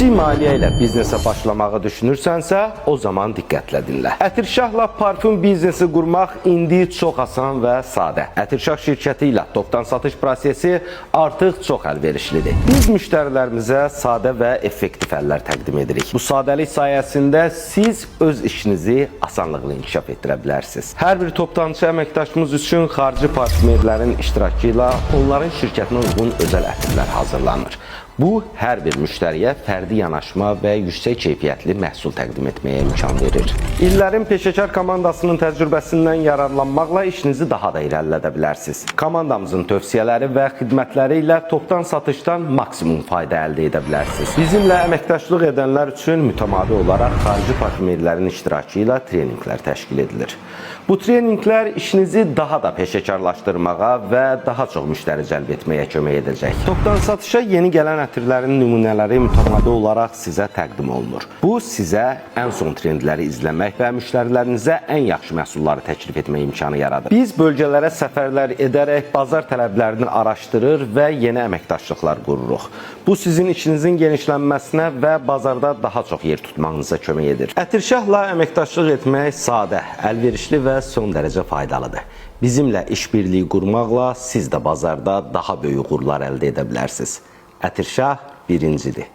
Kiçik maliyyə ilə biznesə başlamağı düşünürsənsə, o zaman diqqətlə dinlə. Ətirşahla parfüm biznesi qurmaq indi çox asan və sadə. Ətirşah şirkəti ilə topdan satış prosesi artıq çox əlverişlidir. Biz müştərilərimizə sadə və effektiv əllər təqdim edirik. Bu sadəlik sayəsində siz öz işinizi asanlıqla inkişaf etdirə bilərsiniz. Hər bir toptancı əməkdaşımız üçün xarici parfümerlərin iştirakı ilə onların şirkətinə uyğun özəl ətirlər hazırlanır. Bu, hər bir müştəriyə fərdi yanaşma və yüksək keyfiyyətli məhsul təqdim etməyə imkan verir. İllərin peşəkar komandasının təcrübəsindən yararlanmaqla işinizi daha da irəlilədə bilərsiniz. Komandamızın tövsiyələri və xidmətləri ilə topdan satışdan maksimum fayda əldə edə bilərsiniz. Bizimlə əməkdaşlıq edənlər üçün mütəmadi olaraq xarici parfümerlərin iştirakı ilə treninqlər təşkil edilir. Bu treninqlər işinizi daha da peşəkarlaşdırmağa və daha çox müştəri cəlb etməyə kömək edəcək. Topdan satışa yeni gələn ətirlərin nümunələri mütəmadi olaraq sizə təqdim olunur. Bu, sizə ən son trendləri izləmək və müştərilərinizə ən yaxşı məhsulları təklif etmək imkanı yaradır. Biz bölgələrə səfərlər edərək bazar tələblərini araşdırır və yeni əməkdaşlıqlar qururuq. Bu, sizin işinizin genişlənməsinə və bazarda daha çox yer tutmağınıza kömək edir. Ətirşahla əməkdaşlıq etmək sadə, əlverişli və son dərəcə faydalıdır. Bizimlə işbirliyi qurmaqla siz də bazarda daha böyük uğurlar əldə edə bilərsiniz. Ətirşah birincidir.